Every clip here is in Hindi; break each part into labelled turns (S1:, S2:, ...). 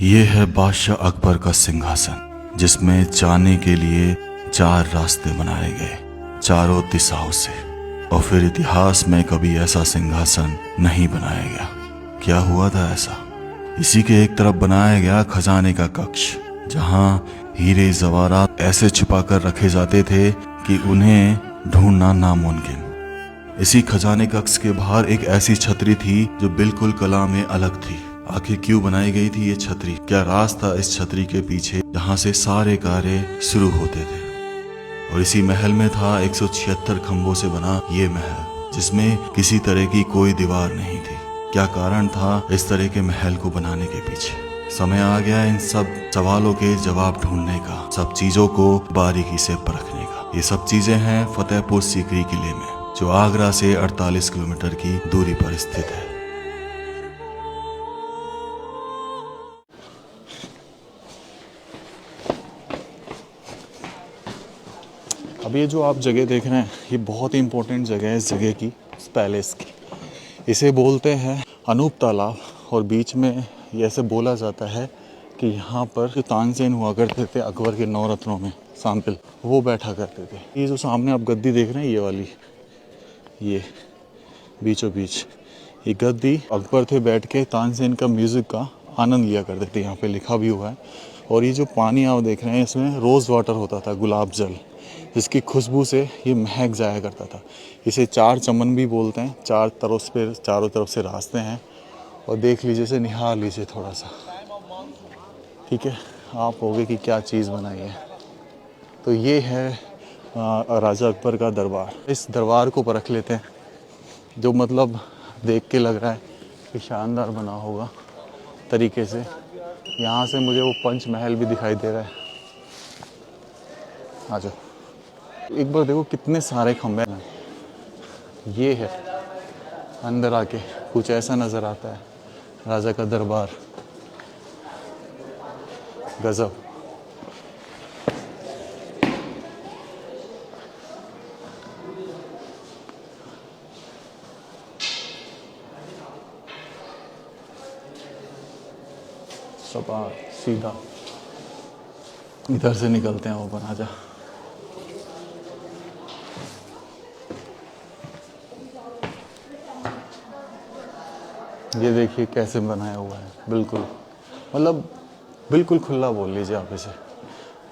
S1: ये है बादशाह अकबर का सिंहासन, जिसमें जाने के लिए 4 रास्ते बनाए गए चारों दिशाओं से। और फिर इतिहास में कभी ऐसा सिंहासन नहीं बनाया गया। क्या हुआ था ऐसा? इसी के एक तरफ बनाया गया खजाने का कक्ष, जहां हीरे जवाहरात ऐसे छिपा कर रखे जाते थे कि उन्हें ढूंढना नामुमकिन। इसी खजाने कक्ष के बाहर एक ऐसी छतरी थी जो बिल्कुल कला में अलग थी। आखिर क्यों बनाई गई थी ये छतरी? क्या राज था इस छतरी के पीछे जहां से सारे कार्य शुरू होते थे? और इसी महल में था 176 खंभों से बना ये महल, जिसमें किसी तरह की कोई दीवार नहीं थी। क्या कारण था इस तरह के महल को बनाने के पीछे? समय आ गया इन सब सवालों के जवाब ढूंढने का, सब चीजों को बारीकी से परखने का। ये सब चीजें हैं फतेहपुर सीकरी किले में, जो आगरा से 48 किलोमीटर की दूरी पर स्थित है। अब ये जो आप जगह देख रहे हैं, ये बहुत ही इम्पोर्टेंट जगह है इस जगह की, इस पैलेस की। इसे बोलते हैं अनूप तालाब। और बीच में ये ऐसे बोला जाता है कि यहाँ पर जो तानसेन हुआ करते थे अकबर के 9 रत्नों में शामिल, वो बैठा करते थे। ये जो सामने आप गद्दी देख रहे हैं, ये वाली, ये बीचों बीच ये गद्दी, अकबर थे बैठ के तानसेन का म्यूज़िक का आनंद लिया करते थे। यहाँ पे लिखा भी हुआ है। और ये जो पानी आप देख रहे हैं, इसमें रोज़ वाटर होता था, गुलाब जल, जिसकी खुशबू से ये महक जाया करता था। इसे 4 चमन भी बोलते हैं। चारों तरफ से रास्ते हैं। और देख लीजिए, इसे निहार लीजिए थोड़ा सा, ठीक है? आप होगे कि क्या चीज़ बनाई है। तो ये है राजा अकबर का दरबार। इस दरबार को परख लेते हैं, जो मतलब देख के लग रहा है कि शानदार बना होगा तरीके से। यहाँ से मुझे वो पंच महल भी दिखाई दे रहा है। आ जाओ, एक बार देखो कितने सारे खंभे हैं। ये है अंदर आके कुछ ऐसा नज़र आता है राजा का दरबार। गजब। सपाट सीधा इधर से निकलते हैं ओपन। आजा। ये देखिए कैसे बनाया हुआ है, बिल्कुल मतलब बिल्कुल खुला बोल लीजिए आप इसे।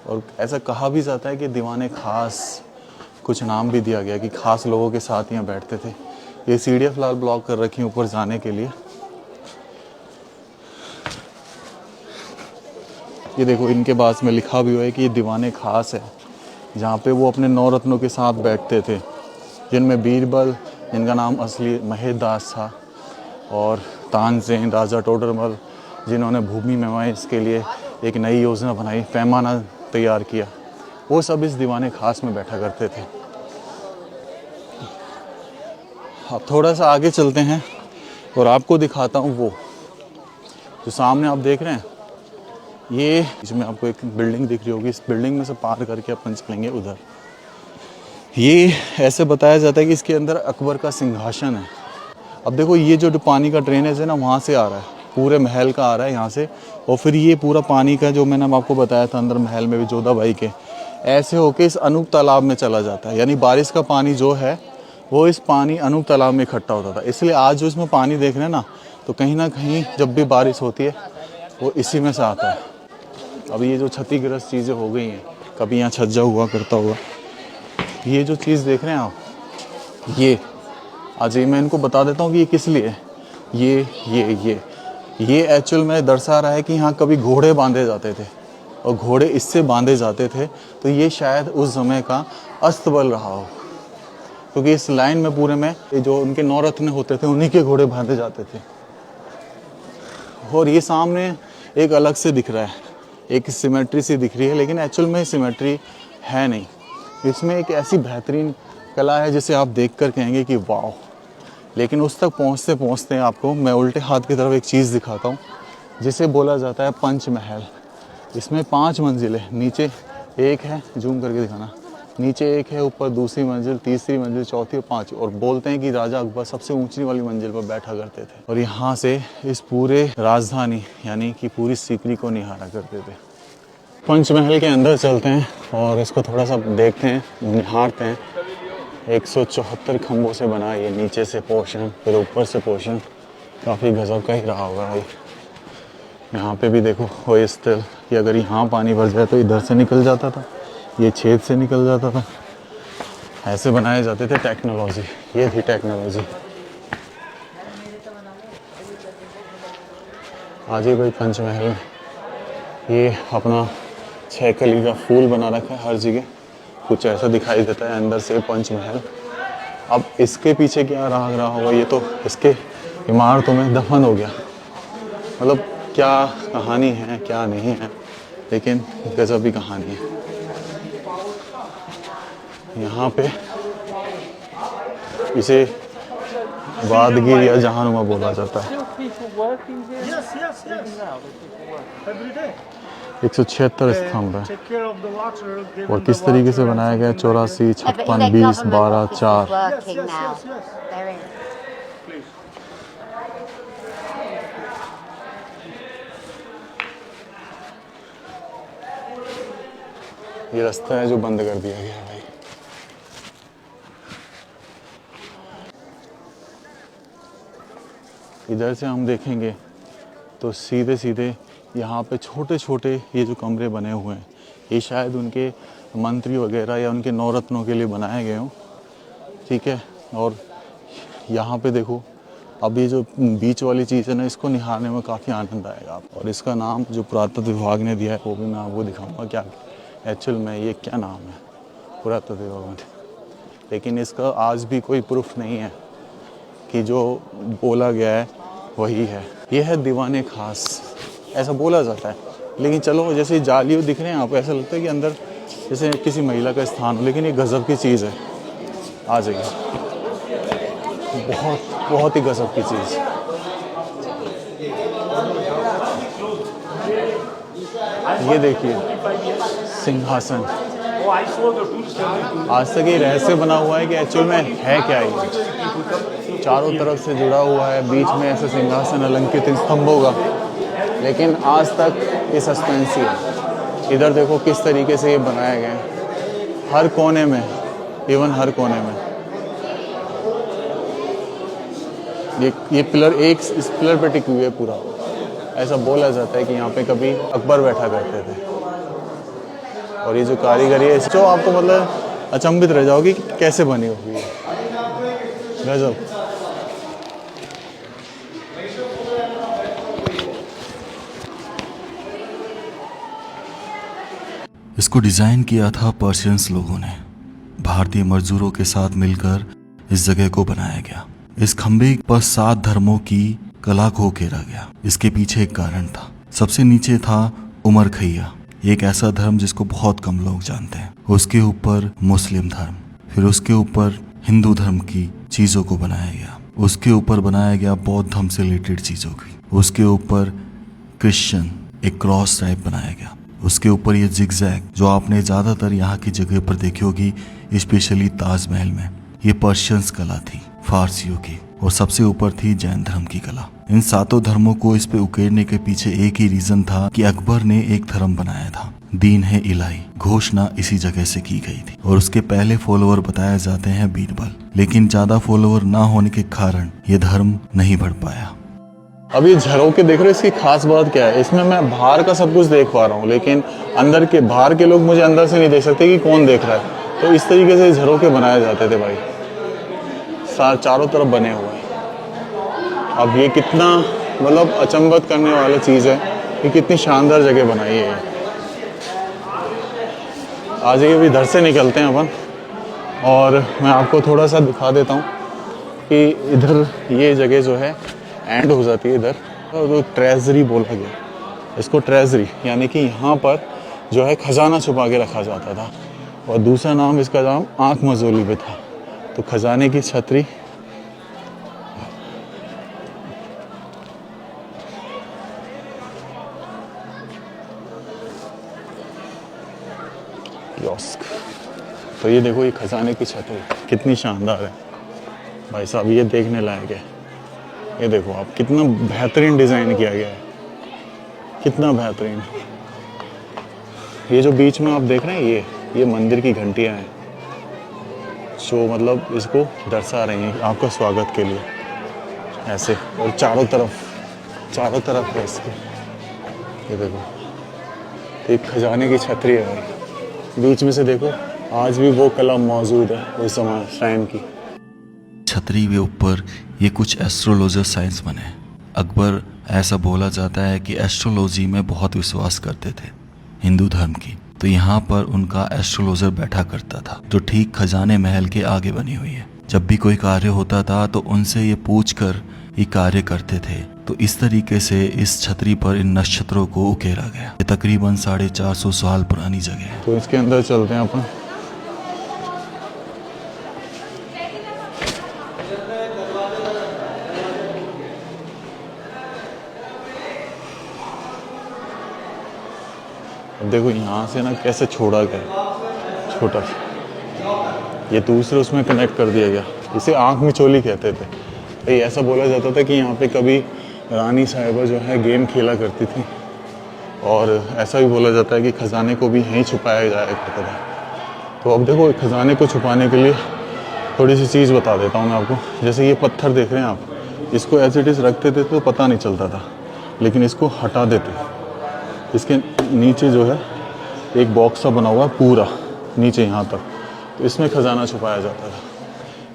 S1: और ऐसा कहा भी जाता है कि दीवाने खास, कुछ नाम भी दिया गया कि खास लोगों के साथ यहाँ बैठते थे। ये सीढ़ियाँ फिलहाल ब्लॉक कर रखी हैं ऊपर जाने के लिए। ये देखो, इनके पास में लिखा भी हुआ है कि ये दीवाने खास है, जहाँ पे वो अपने 9 रत्नों के साथ बैठते थे, जिनमें बीरबल, जिनका नाम असली महेश दास था, और तानसेन, राजा टोडरमल, जिन्होंने भूमि मेवाइस के लिए एक नई योजना बनाई, पैमाना तैयार किया, वो सब इस दीवाने खास में बैठा करते थे। अब थोड़ा सा आगे चलते हैं और आपको दिखाता हूँ वो जो सामने आप देख रहे हैं। ये इसमें आपको एक बिल्डिंग दिख रही होगी, इस बिल्डिंग में से पार करके अपन चलेंगे उधर। ये ऐसे बताया जाता है कि इसके अंदर अकबर का सिंहासन है। अब देखो, ये जो पानी का ड्रेनेज है ना, वहाँ से आ रहा है, पूरे महल का आ रहा है यहाँ से। और फिर ये पूरा पानी का, जो मैंने आपको बताया था अंदर महल में भी जोधाबाई के, ऐसे होके इस अनूप तालाब में चला जाता है। यानी बारिश का पानी जो है वो इस पानी अनूप तालाब में इकट्ठा होता था। इसलिए आज जो इसमें पानी देख रहे हैं ना, तो कहीं ना कहीं जब भी बारिश होती है वो इसी में से आता है। अब ये जो क्षतिग्रस्त चीज़ें हो गई हैं, कभी यहाँ छज्जा हुआ करता होगा। ये जो चीज़ देख रहे हैं आप, ये आज मैं इनको बता देता हूँ कि ये किस लिए है। ये एक्चुअल में दर्शा रहा है कि यहाँ कभी घोड़े बांधे जाते थे, और घोड़े इससे बांधे जाते थे। तो ये शायद उस समय का अस्तबल रहा हो, क्योंकि इस लाइन में पूरे में जो उनके 9 रत्न होते थे, उन्हीं के घोड़े बांधे जाते थे। और ये सामने एक अलग से दिख रहा है, एक सिमेट्री सी दिख रही है, लेकिन एक्चुअल में सिमेट्री है नहीं। इसमें एक ऐसी बेहतरीन कला है जिसे आप देखकर कहेंगे कि वाह। लेकिन उस तक पहुंचते पहुंचते आपको मैं उल्टे हाथ की तरफ एक चीज़ दिखाता हूं, जिसे बोला जाता है पंच महल। इसमें 5 मंजिलें, नीचे एक है, जूम करके दिखाना, नीचे एक है, ऊपर दूसरी मंजिल, तीसरी मंजिल, चौथी और पांचवी। और बोलते हैं कि राजा अकबर सबसे ऊंची वाली मंजिल पर बैठा करते थे और यहाँ से इस पूरे राजधानी यानी कि पूरी सीकरी को निहारा करते थे। पंचमहल के अंदर चलते हैं और इसको थोड़ा सा देखते हैं, निहारते हैं। 174 खंभों से बना है ये, नीचे से पोर्शन फिर ऊपर से पोर्शन, काफ़ी गजब का ही रहा होगा भाई। यहाँ पे भी देखो वही स्थिल कि अगर यहाँ पानी भर जाए तो इधर से निकल जाता था, ये छेद से निकल जाता था। ऐसे बनाए जाते थे, टेक्नोलॉजी, ये थी टेक्नोलॉजी। आज ही भाई पंचमहल में ये अपना 6 कली का फूल बना रखा है हर जगह, कुछ ऐसा दिखाई देता है अंदर से पंचमहल। अब इसके पीछे क्या राग रहा होगा, ये तो इसके इमारतों में दफन हो गया। मतलब क्या कहानी है क्या नहीं है, लेकिन गजब की कहानी है। यहाँ पे इसे वादगिर या जहानुमा बोला जाता है। 176 स्तंभ है और किस तरीके से बनाया गया, 84, 56, 20, 12, 4। ये रास्ता है जो बंद कर दिया गया है भाई। इधर से हम देखेंगे तो सीधे सीधे यहाँ पे छोटे छोटे ये जो कमरे बने हुए हैं, ये शायद उनके मंत्री वगैरह या उनके नौरत्नों के लिए बनाए गए हों, ठीक है। और यहाँ पे देखो, अब ये जो बीच वाली चीज़ है ना, इसको निहारने में काफ़ी आनंद आएगा आप। और इसका नाम जो पुरातत्व विभाग ने दिया है वो भी मैं आपको दिखाऊंगा क्या एक्चुअल में ये क्या नाम है पुरातत्व विभाग में। लेकिन इसका आज भी कोई प्रूफ नहीं है कि जो बोला गया है वही है। ये है दीवाने खास, ऐसा बोला जाता है। लेकिन चलो, जैसे जाली दिख रहे हैं आपको, ऐसा लगता है कि अंदर जैसे किसी महिला का स्थान हो, लेकिन ये गज़ब की चीज़ है। आ जाइए, बहुत बहुत ही गज़ब की चीज़। ये देखिए सिंहासन, आज तक ये रहस्य बना हुआ है कि एक्चुअल में है क्या ये। चारों तरफ से जुड़ा हुआ है, बीच में ऐसे सिंहासन अलंकृत स्तंभों का, लेकिन आज तक ये सस्पेंस ही है। इधर देखो किस तरीके से ये बनाया गया है, हर कोने में, इवन हर कोने में। ये पिलर एक इस पिलर पे टिके हुए पूरा। ऐसा बोला जाता है कि यहाँ पे कभी अकबर बैठा करते थे। और ये जो कारीगरी है, जो आपको मतलब अचंभित रह जाओगी कि कैसे बनी होगी, गजब।
S2: इसको डिजाइन किया था पर्शियंस लोगों ने। भारतीय मजदूरों के साथ मिलकर इस जगह को बनाया गया। इस खंबे पर 7 धर्मों की कला को घेरा गया। इसके पीछे एक कारण था। सबसे नीचे था उमर खैया, एक ऐसा धर्म जिसको बहुत कम लोग जानते हैं। उसके ऊपर मुस्लिम धर्म, फिर उसके ऊपर हिंदू धर्म की चीजों को बनाया गया। उसके ऊपर बनाया गया बौद्ध धर्म से रिलेटेड चीजों की। उसके ऊपर क्रिश्चियन एक क्रॉस टाइप बनाया गया। उसके ऊपर ये जिगजैग जो आपने ज्यादातर यहाँ की जगह पर देखी होगी, स्पेशली ताजमहल में, ये पर्शियंस कला थी, फारसियों की। और सबसे ऊपर थी जैन धर्म की कला। इन 7 धर्मों को इस पे उकेरने के पीछे एक ही रीजन था कि अकबर ने एक धर्म बनाया था, दीन है इलाही, घोषणा इसी जगह से की गई थी। और उसके पहले फॉलोअर बताए जाते हैं बीरबल, लेकिन ज्यादा फॉलोअर ना होने के कारण ये धर्म नहीं बढ़ पाया।
S1: अब ये झरोके देख रहे हो, इसकी खास बात क्या है, इसमें मैं बाहर का सब कुछ देख पा रहा हूँ, लेकिन अंदर के बाहर के लोग मुझे अंदर से नहीं देख सकते कि कौन देख रहा है। तो इस तरीके से झरोके बनाए जाते थे भाई, चारों तरफ बने हुए हैं। अब ये कितना मतलब अचंभित करने वाला चीज़ है कि कितनी शानदार जगह बनाई है। आज ये भी इधर से निकलते हैं अपन, और मैं आपको थोड़ा सा दिखा देता हूँ कि इधर ये जगह जो है एंड हो जाती है इधर। तो ट्रेजरी बोला गया इसको, ट्रेजरी यानी कि यहाँ पर जो है खजाना छुपा के रखा जाता था। और दूसरा नाम इसका नाम आँख मजोली भी था। तो खजाने की छतरी, कियोस्क, तो ये देखो, ये खजाने की छत है, कितनी शानदार है भाई साहब, ये देखने लायक है। ये देखो आप, कितना बेहतरीन डिज़ाइन किया गया है, कितना बेहतरीन। ये जो बीच में आप देख रहे हैं, ये मंदिर की घंटियाँ हैं जो मतलब इसको दर्शा रही हैं आपका स्वागत के लिए, ऐसे। और चारों तरफ है इसके। ये देखो, तो एक खजाने की छतरी है भाई, बीच में से देखो आज भी वो कला मौजूद है उस समय शाइन की।
S2: छतरी के ऊपर ये कुछ एस्ट्रोलॉजर साइंस बने। अकबर, ऐसा बोला जाता है कि एस्ट्रोलॉजी में बहुत विश्वास करते थे, हिंदू धर्म की। तो यहाँ पर उनका एस्ट्रोलॉजर बैठा करता था, जो ठीक खजाने महल के आगे बनी हुई है। जब भी कोई कार्य होता था तो उनसे ये पूछकर ये कार्य करते थे। तो इस तरीके से इस छतरी पर इन नक्षत्रों को उकेरा गया। ये तकरीबन 450 साल पुरानी जगह है।
S1: तो इसके अंदर चलते हैं अपन। अब देखो यहाँ से ना कैसे छोड़ा गया, छोटा सा, ये दूसरे उसमें कनेक्ट कर दिया गया। इसे आँख मिचोली कहते थे भाई। ऐसा बोला जाता था कि यहाँ पे कभी रानी साहिबा जो है गेम खेला करती थी, और ऐसा भी बोला जाता है कि खजाने को भी यहीं छुपाया जाया करता था। तो अब देखो, खजाने को छुपाने के लिए थोड़ी सी चीज़ बता देता हूँ मैं आपको। जैसे ये पत्थर देख रहे हैं आप, इसको एज इट इज़ रखते थे तो पता नहीं चलता था, लेकिन इसको हटा देते। इसके नीचे जो है एक बॉक्स सा बना हुआ है पूरा नीचे यहाँ तक, तो इसमें खजाना छुपाया जाता था।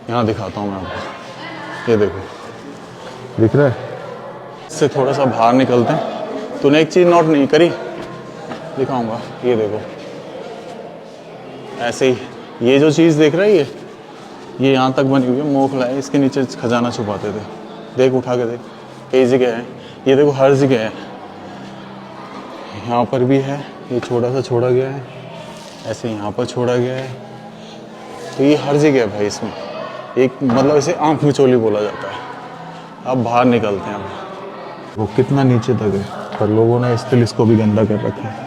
S1: यहाँ दिखाता हूँ मैं आपको, ये देखो, दिख रहा है? इससे थोड़ा सा बाहर निकलते हैं। तूने एक चीज़ नोट नहीं करी, दिखाऊंगा। ये देखो, ऐसे ही ये जो चीज़ देख रहा है, ये यहाँ तक बनी हुई है, मोखला है, इसके नीचे खजाना छुपाते थे। देख, उठा के देख, कई जगह है। ये देखो, हर जगह है। यहाँ पर भी है, ये छोटा सा छोड़ा गया है, ऐसे यहाँ पर छोड़ा गया है। तो ये हर जगह है भाई। इसमें एक मतलब इसे आँख मिचोली बोला जाता है। अब बाहर निकलते हैं। वो कितना नीचे तक है, पर लोगों ने स्टिल इसको भी गंदा कर रखा है।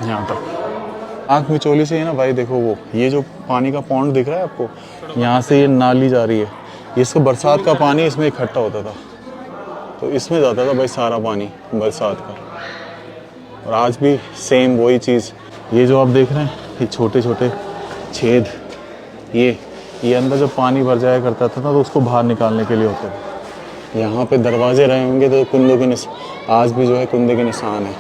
S1: यहाँ तक आँख मिचोली से ही ना भाई। देखो, वो ये जो पानी का पॉन्ड दिख रहा है आपको, यहाँ से ये नाली जा रही है, इसको बरसात का पानी इसमें इकट्ठा होता था, तो इसमें जाता था भाई सारा पानी बरसात का। और आज भी सेम वही चीज़। ये जो आप देख रहे हैं, ये छोटे छोटे छेद, ये अंदर जब पानी भर जाया करता था तो उसको बाहर निकालने के लिए होते थे। यहाँ पे दरवाजे रहे होंगे तो कुंदों के आज भी जो है कुंदे के निशान है।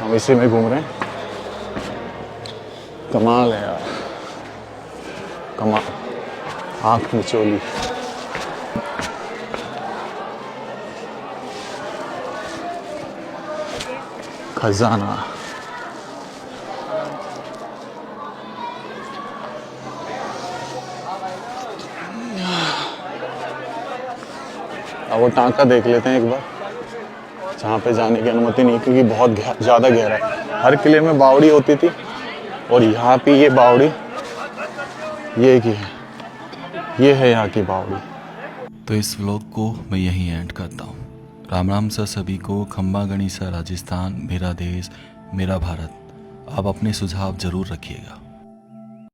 S1: हम इसी में घूम रहे हैं। कमाल है यार, कमाल, आँख मिचोली। खजाना। अब वो टांका देख लेते हैं एक बार, जहाँ पे जाने की अनुमति नहीं, क्योंकि बहुत ज़्यादा गहरा है। हर किले में बावड़ी होती थी, और यहाँ पे ये बावड़ी ये की है, ये है यहाँ की बावड़ी।
S2: तो इस व्लॉग को मैं यहीं एंड करता हूँ। राम राम सर सभी को। खम्बा गणिसा राजस्थान, मेरा देश मेरा भारत। आप अपने सुझाव ज़रूर रखिएगा।